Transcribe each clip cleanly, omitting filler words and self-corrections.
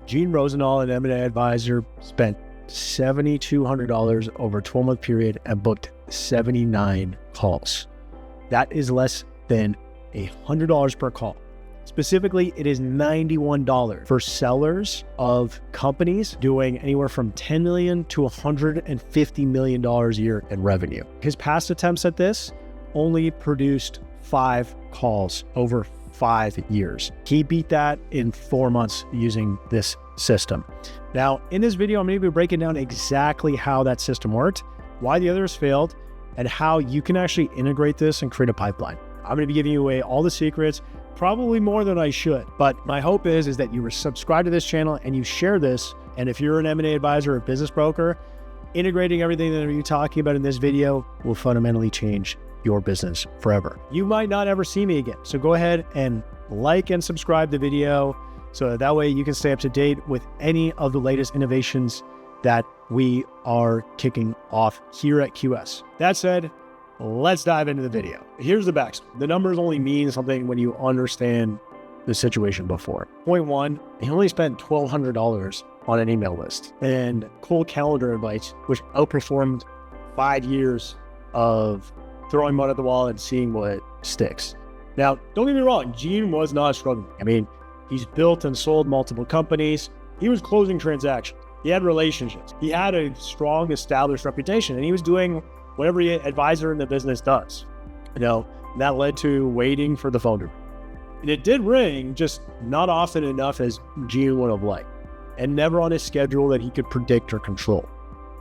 Gene Rosenthal, an M&A advisor, spent $7,200 over a 12-month period and booked 79 calls. That is less than $100 per call. Specifically, it is $91 for sellers of companies doing anywhere from $10 million to $150 million a year in revenue. His past attempts at this only produced 5 calls over 5 years. He beat that in 4 months using this system. Now, in this video, I'm going to be breaking down exactly how that system worked, why the others failed, and how you can actually integrate this and create a pipeline. I'm going to be giving you away all the secrets, probably more than I should, but my hope is that you subscribe to this channel and you share this. And if you're an M&A advisor or business broker, integrating everything that you're talking about in this video will fundamentally change your business forever. You might not ever see me again. So go ahead and like and subscribe the video so that way you can stay up to date with any of the latest innovations that we are kicking off here at QS. That said, let's dive into the video. Here's the backstory. The numbers only mean something when you understand the situation before. Point one, he only spent $1,200 on an email list and cold calendar invites, which outperformed 5 years of throwing mud at the wall and seeing what sticks. Now, don't get me wrong, Gene was not struggling. I mean, he's built and sold multiple companies. He was closing transactions. He had relationships. He had a strong established reputation, and he was doing what every advisor in the business does. That led to waiting for the phone to ring. And it did ring, just not often enough as Gene would have liked, and never on his schedule that he could predict or control.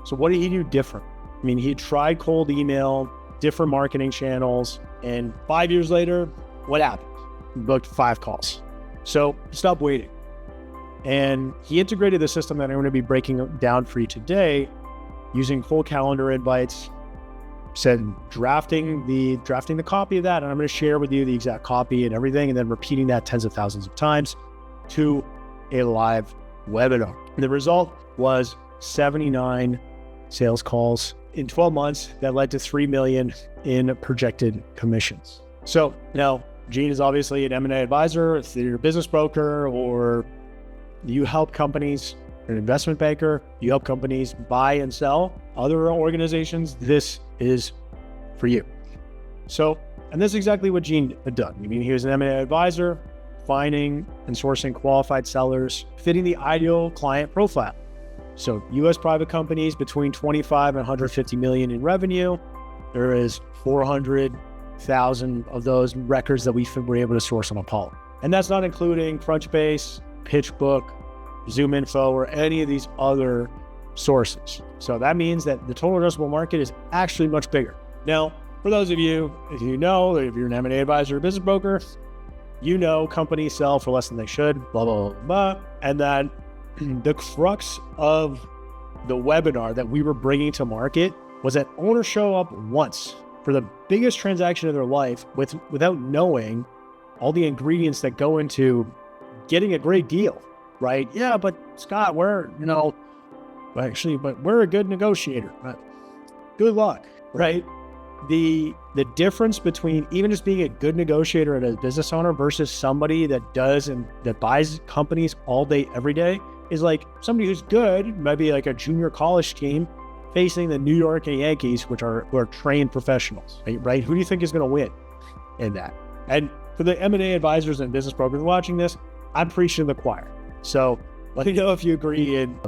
So what did he do different? I mean, he tried cold email, different marketing channels, and 5 years later, what happened? He booked 5 calls. So he stopped waiting. And he integrated the system that I'm going to be breaking down for you today using cold calendar invites, drafting the copy of that, and I'm going to share with you the exact copy and everything, and then repeating that tens of thousands of times to a live webinar. And the result was 79 sales calls in 12 months that led to $3 million in projected commissions. So now Gene is obviously an M&A advisor. If you're a business broker or you help companies, an investment banker, you help companies buy and sell other organizations, this is for you. So, and this is exactly what Gene had done. I mean, he was an M&A advisor, finding and sourcing qualified sellers, fitting the ideal client profile. So US private companies between 25 and 150 million in revenue. There is 400,000 of those records that we were able to source on Apollo. And that's not including Crunchbase, PitchBook, ZoomInfo, or any of these other sources. So that means that the total addressable market is actually much bigger. Now, for those of you, if you're an M&A advisor or business broker, companies sell for less than they should, blah, blah, blah, blah. And then the crux of the webinar that we were bringing to market was that owners show up once for the biggest transaction of their life without knowing all the ingredients that go into getting a great deal, right? Yeah, but Scott, we're a good negotiator. Good luck, right? The difference between even just being a good negotiator and a business owner versus somebody that does and that buys companies all day, every day is like somebody who's good, maybe like a junior college team facing the New York Yankees, who are trained professionals, right? Who do you think is going to win in that? And for the M&A advisors and business brokers watching this, I'm preaching to the choir. So let me know if you agree in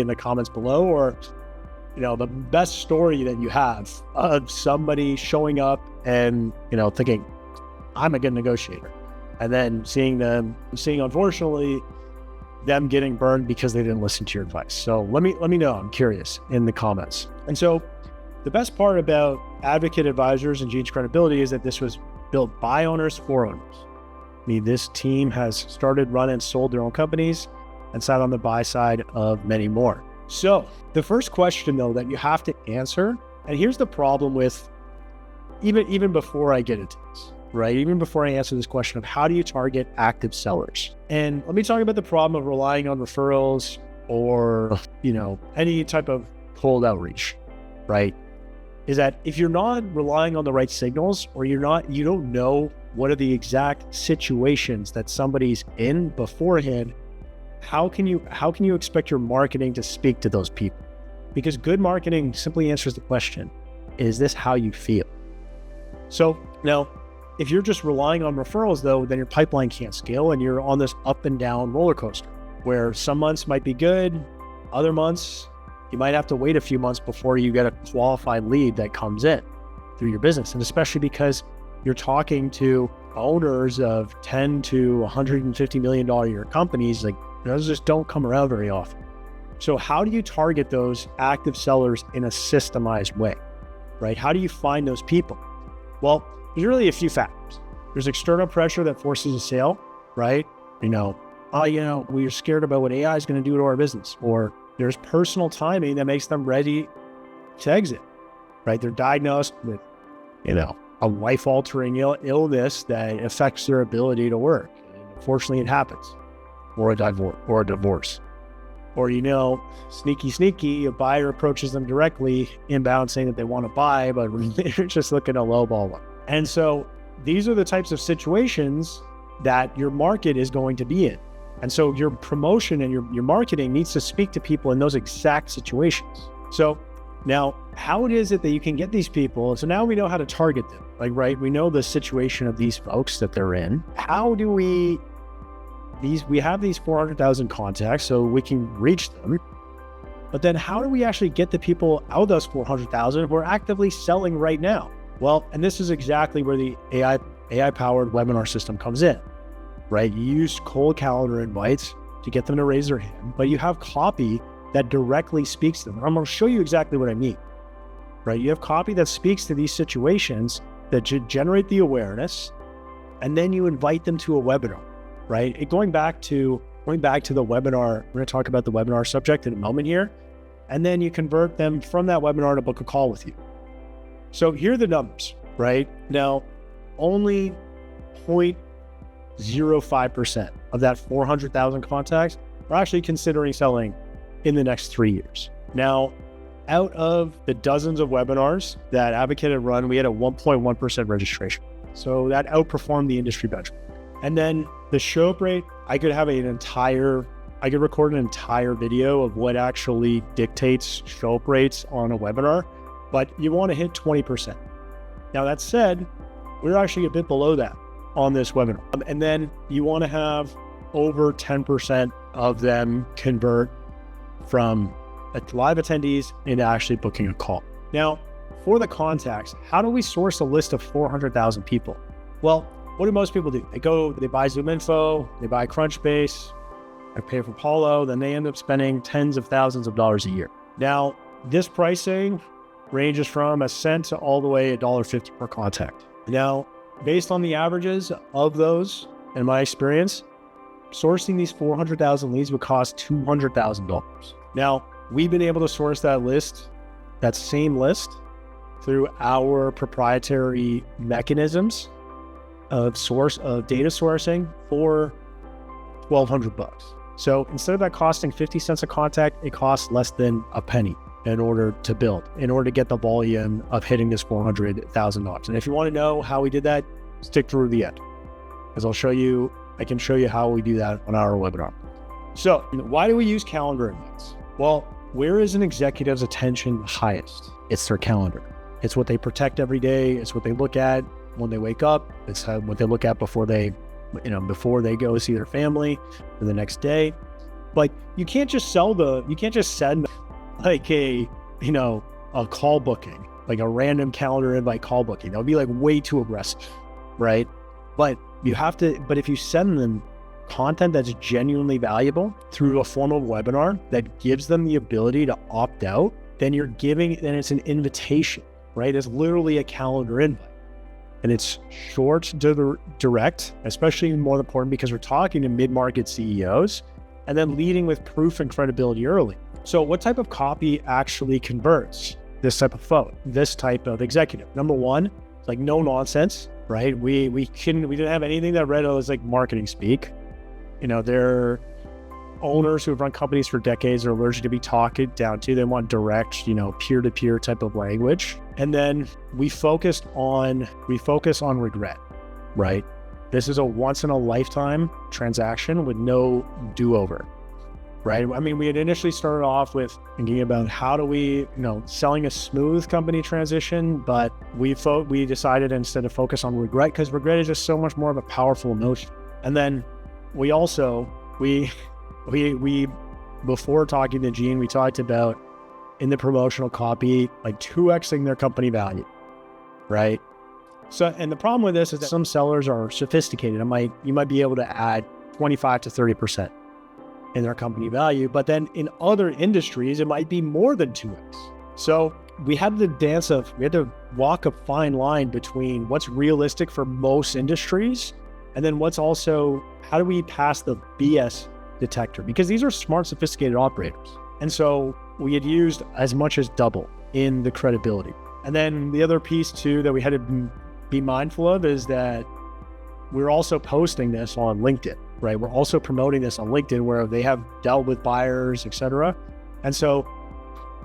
the comments below, or the best story that you have of somebody showing up and thinking, I'm a good negotiator, and then seeing unfortunately them getting burned because they didn't listen to your advice. So let me know. I'm curious in the comments. And so the best part about Advocate Advisors and Gene's credibility is that this was built by owners for owners. I mean, this team has started, run, and sold their own companies and sat on the buy side of many more. So the first question though that you have to answer, and here's the problem with even before I get into this, right? Even before I answer this question of how do you target active sellers? And let me talk about the problem of relying on referrals or, any type of cold outreach, right? Is that if you're not relying on the right signals, or you don't know what are the exact situations that somebody's in beforehand, how can you expect your marketing to speak to those people? Because good marketing simply answers the question, is this how you feel? So now, if you're just relying on referrals though, then your pipeline can't scale and you're on this up and down roller coaster where some months might be good, other months, you might have to wait a few months before you get a qualified lead that comes in through your business. And especially because you're talking to owners of $10 to $150 million a year companies, like those just don't come around very often. So how do you target those active sellers in a systemized way, right? How do you find those people? Well, there's really a few factors. There's external pressure that forces a sale, right? We're scared about what AI is going to do to our business. Or there's personal timing that makes them ready to exit, right? They're diagnosed with, a life-altering illness that affects their ability to work. And unfortunately, it happens. Or a divorce. Or, sneaky, a buyer approaches them directly inbound saying that they want to buy, but they're just looking to lowball them. And so these are the types of situations that your market is going to be in. And so your promotion and your marketing needs to speak to people in those exact situations. So now, how is it that you can get these people? So now we know how to target them, we know the situation of these folks that they're in. How do we have these 400,000 contacts so we can reach them, but then how do we actually get the people out of those 400,000 if we're actively selling right now? Well, and this is exactly where the AI-powered webinar system comes in, right? You use cold calendar invites to get them to raise their hand, but you have copy that directly speaks to them. I'm going to show you exactly what I mean, right? You have copy that speaks to these situations that generate the awareness, and then you invite them to a webinar, right? Going back to the webinar, we're going to talk about the webinar subject in a moment here, and then you convert them from that webinar to book a call with you. So here are the numbers, right? Now, only 0.05% of that 400,000 contacts are actually considering selling in the next 3 years. Now, out of the dozens of webinars that Advocate had run, we had a 1.1% registration. So that outperformed the industry benchmark. And then the show up rate, I could record an entire video of what actually dictates show up rates on a webinar, but you want to hit 20%. Now that said, we're actually a bit below that on this webinar. And then you want to have over 10% of them convert from live attendees into actually booking a call. Now, for the contacts, how do we source a list of 400,000 people? Well, what do most people do? They buy Zoom Info, they buy Crunchbase, they pay for Apollo, then they end up spending tens of thousands of dollars a year. Now, this pricing ranges from a cent to all the way $1.50 per contact. Now, based on the averages of those, in my experience, sourcing these 400,000 leads would cost $200,000. Now, we've been able to source that same list, through our proprietary mechanisms of data sourcing for $1,200. So instead of that costing 50 cents a contact, it costs less than a penny in order to get the volume of hitting this $400,000. And if you want to know how we did that, stick through the end, because I can show you how we do that on our webinar. So why do we use calendar invites? Well, where is an executive's attention highest? It's their calendar. It's what they protect every day. It's what they look at when they wake up. It's what they look at before they go see their family for the next day. But you can't just send like a call booking, like a random calendar invite call booking. That would be like way too aggressive, right? But if you send them content that's genuinely valuable through a formal webinar that gives them the ability to opt out, then it's an invitation, right? It's literally a calendar invite. And it's short, direct, especially more important because we're talking to mid-market CEOs, and then leading with proof and credibility early. So what type of copy actually converts this type of executive? Number one, it's like no nonsense, right? We didn't have anything that read as like marketing speak. They're owners who have run companies for decades are allergic to be talked down to. They want direct, peer-to-peer type of language. And then we focus on regret, right? This is a once in a lifetime transaction with no do-over. right? I mean, we had initially started off with thinking about how do we, selling a smooth company transition, but we decided instead to focus on regret, because regret is just so much more of a powerful emotion. And then we also, we before talking to Gene, we talked about in the promotional copy, like 2xing their company value, right? So, and the problem with this is that some sellers are sophisticated. You might be able to add 25 to 30% in their company value, but then in other industries, it might be more than 2x. So we had to walk a fine line between what's realistic for most industries, and then what's also, how do we pass the BS detector? Because these are smart, sophisticated operators. And so we had used as much as double in the credibility. And then the other piece too that we had to be mindful of is that we're also posting this on LinkedIn, right? We're also promoting this on LinkedIn where they have dealt with buyers, etc. And so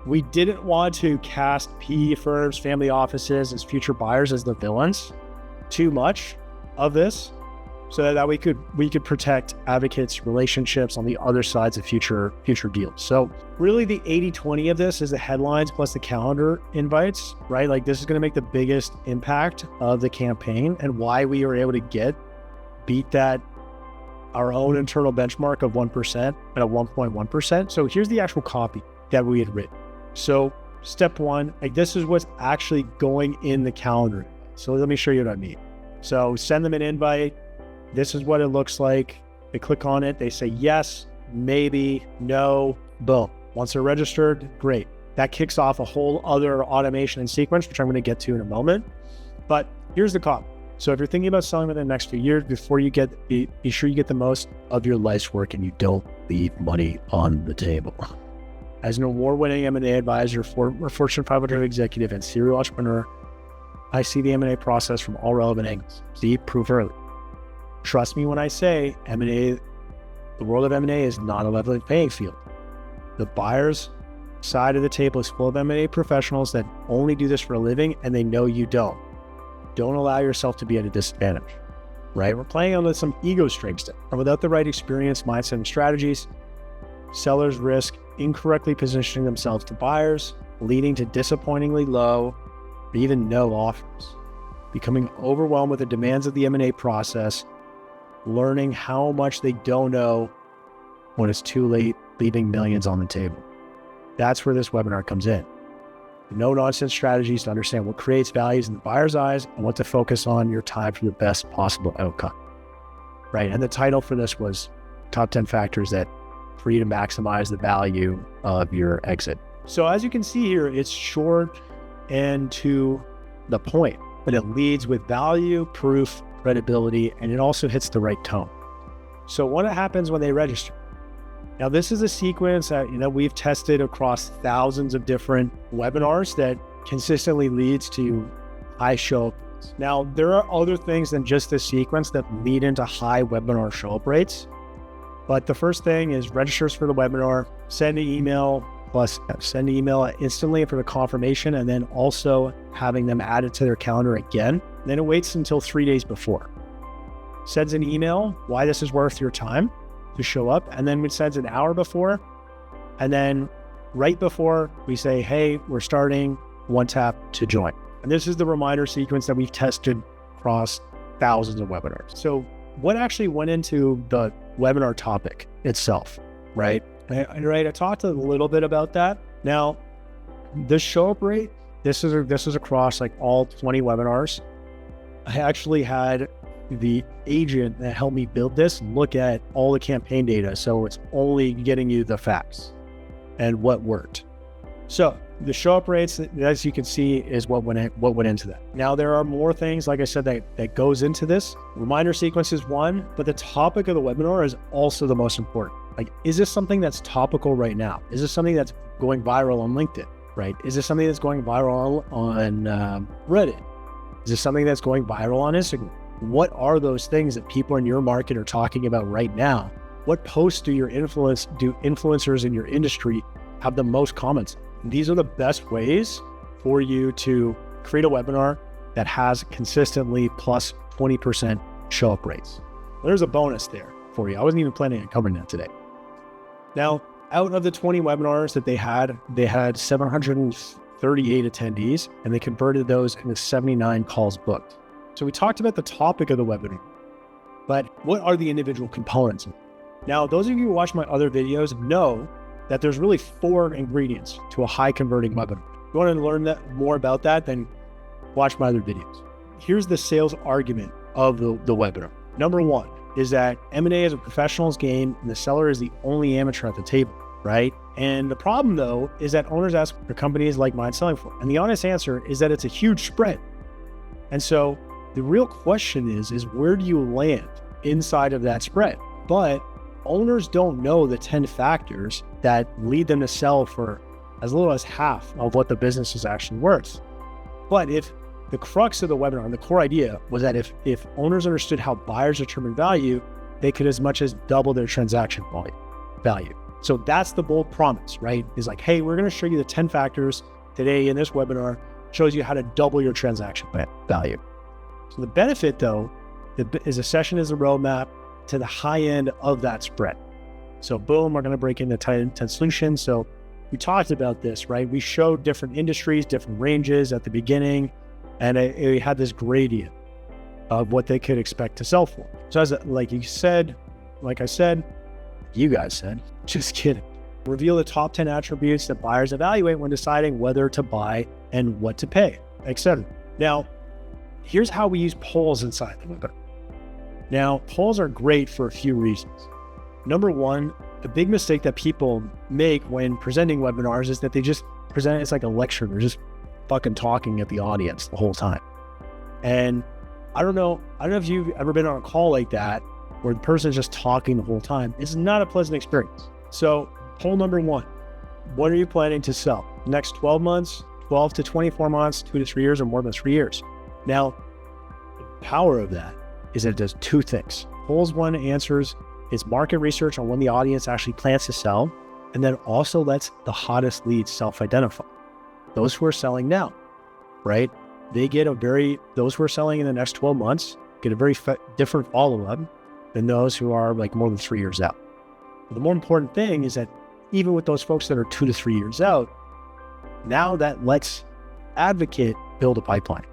we didn't want to cast PE firms, family offices as future buyers as the villains too much of this, so that we could protect advocates' relationships on the other sides of future deals. So really the 80-20 of this is the headlines plus the calendar invites, right? Like this is going to make the biggest impact of the campaign, and why we were able to beat our own internal benchmark of 1% at a 1.1%. So here's the actual copy that we had written. So step one, like this is what's actually going in the calendar. So let me show you what I mean. So send them an invite. This is what it looks like. They click on it. They say yes, maybe, no, boom. Once they're registered, great. That kicks off a whole other automation and sequence, which I'm going to get to in a moment. But here's the copy. So if you're thinking about selling within the next few years, be sure you get the most of your life's work and you don't leave money on the table. As an award-winning M&A advisor for a Fortune 500 executive and serial entrepreneur, I see the M&A process from all relevant angles. See, proof early. Trust me when I say M&A, the world of M&A is not a level playing field. The buyer's side of the table is full of M&A professionals that only do this for a living, and they know you don't. Don't allow yourself to be at a disadvantage, right? We're playing on some ego strings, and without the right experience, mindset, and strategies, sellers risk incorrectly positioning themselves to buyers, leading to disappointingly low or even no offers, becoming overwhelmed with the demands of the M&A process, learning how much they don't know when it's too late, leaving millions on the table. That's where this webinar comes in. No-nonsense strategies to understand what creates values in the buyer's eyes and what to focus on your time for the best possible outcome, right? And the title for this was Top 10 Factors That for you to maximize the value of your exit. So as you can see here, it's short and to the point, but it leads with value, proof, credibility, and it also hits the right tone. So what happens when they register? Now, this is a sequence that we've tested across thousands of different webinars that consistently leads to high show-up rates. Now, there are other things than just this sequence that lead into high webinar show-up rates. But the first thing is registers for the webinar, send an email instantly for the confirmation, and then also having them add it to their calendar again. Then it waits until 3 days before. Sends an email, why this is worth your time to show up. And then it sends an hour before. And then right before we say, hey, we're starting, one tap to join. And this is the reminder sequence that we've tested across thousands of webinars. So what actually went into the webinar topic itself, right? I talked a little bit about that. Now, the show up rate, this is across like all 20 webinars. I actually had the agent that helped me build this look at all the campaign data. So it's only getting you the facts and what worked. So the show up rates, as you can see, is what went into that. Now there are more things, like I said, that goes into this. Reminder sequence is one, but the topic of the webinar is also the most important. Like, is this something that's topical right now? Is this something that's going viral on LinkedIn, right? Is this something that's going viral on Reddit? Is this something that's going viral on Instagram? What are those things that people in your market are talking about right now? What posts do influencers in your industry have the most comments? These are the best ways for you to create a webinar that has consistently plus 20% show up rates. There's a bonus there for you. I wasn't even planning on covering that today. Now, out of the 20 webinars that they had 738 attendees, and they converted those into 79 calls booked. So we talked about the topic of the webinar, but what are the individual components? Now, those of you who watch my other videos know that there's really 4 ingredients to a high converting webinar. If you want to learn more about that, then watch my other videos. Here's the sales argument of the webinar. Number 1 is that M&A is a professional's game and the seller is the only amateur at the table, right? And the problem though, is that owners ask for companies like mine selling for. And the honest answer is that it's a huge spread. And so the real question is where do you land inside of that spread? But owners don't know the 10 factors that lead them to sell for as little as half of what the business is actually worth. But if the crux of the webinar and the core idea was that if owners understood how buyers determine value, they could as much as double their transaction value. So that's the bold promise, right? Is like, hey, we're going to show you the 10 factors today in this webinar, shows you how to double your transaction value. So the benefit though, is a session is a roadmap to the high end of that spread. So boom, we're going to break into 10 solutions. So we talked about this, right? We showed different industries, different ranges at the beginning, and it had this gradient of what they could expect to sell for. So as like I said, you guys said, just kidding. Reveal the top 10 attributes that buyers evaluate when deciding whether to buy and what to pay, etc. Now, here's how we use polls inside the webinar. Now, polls are great for a few reasons. Number 1, the big mistake that people make when presenting webinars is that they just present it as like a lecture. They're just fucking talking at the audience the whole time. And I don't know if you've ever been on a call like that where the person is just talking the whole time. It's not a pleasant experience. So poll number 1, what are you planning to sell? Next 12 months, 12 to 24 months, 2 to 3 years, or more than 3 years? Now, the power of that is that it does 2 things. Polls 1 answers its market research on when the audience actually plans to sell, and then also lets the hottest leads self-identify. Those who are selling now, right? Those who are selling in the next 12 months get a very different follow-up than those who are like more than 3 years out. But the more important thing is that even with those folks that are 2 to 3 years out, now that lets advocate build a pipeline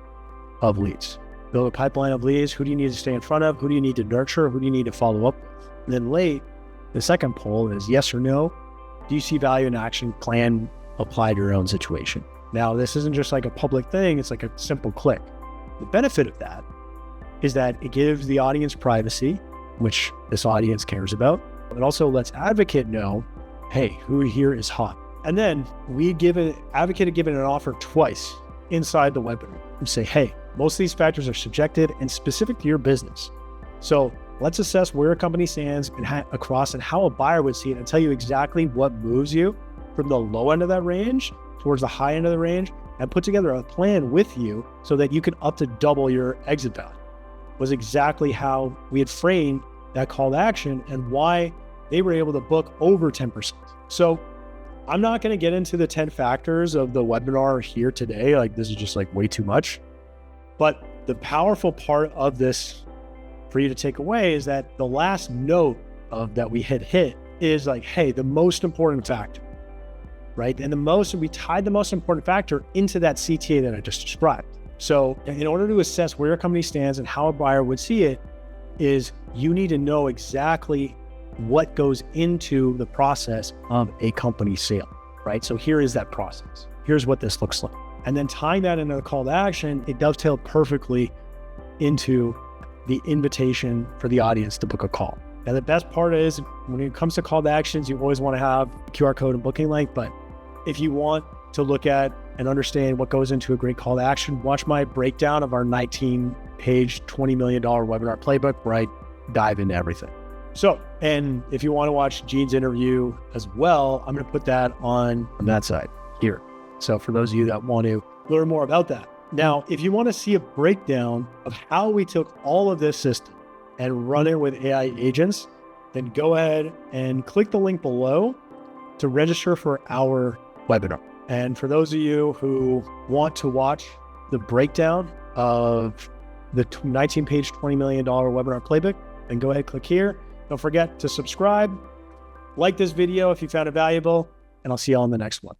of leads. Build a pipeline of leads. Who do you need to stay in front of? Who do you need to nurture? Who do you need to follow up with? And then the second poll is yes or no. Do you see value in action plan apply to your own situation? Now, this isn't just like a public thing. It's like a simple click. The benefit of that is that it gives the audience privacy, which this audience cares about. It also lets advocate know, hey, who here is hot? And then advocate had given an offer twice inside the webinar and say, hey, most of these factors are subjective and specific to your business. So let's assess where a company stands and across and how a buyer would see it and tell you exactly what moves you from the low end of that range towards the high end of the range and put together a plan with you so that you can up to double your exit value. Was exactly how we had framed that call to action and why they were able to book over 10%. So I'm not going to get into the 10 factors of the webinar here today. Like this is just like way too much. But the powerful part of this for you to take away is that the last note of that we hit is like, hey, the most important factor, right? And we tied the most important factor into that CTA that I just described. So in order to assess where a company stands and how a buyer would see it is you need to know exactly what goes into the process of a company sale, right? So here is that process. Here's what this looks like. And then tying that into the call to action, it dovetailed perfectly into the invitation for the audience to book a call. Now, the best part is when it comes to call to actions, you always want to have QR code and booking link. But if you want to look at and understand what goes into a great call to action, watch my breakdown of our 19-page, $20 million webinar playbook where I dive into everything. So, and if you want to watch Gene's interview as well, I'm going to put that on that side here. So for those of you that want to learn more about that. Now, if you want to see a breakdown of how we took all of this system and run it with AI agents, then go ahead and click the link below to register for our webinar. And for those of you who want to watch the breakdown of the 19-page, $20 million webinar playbook, then go ahead, click here. Don't forget to subscribe Like this video if you found it valuable, and I'll see you all in the next one.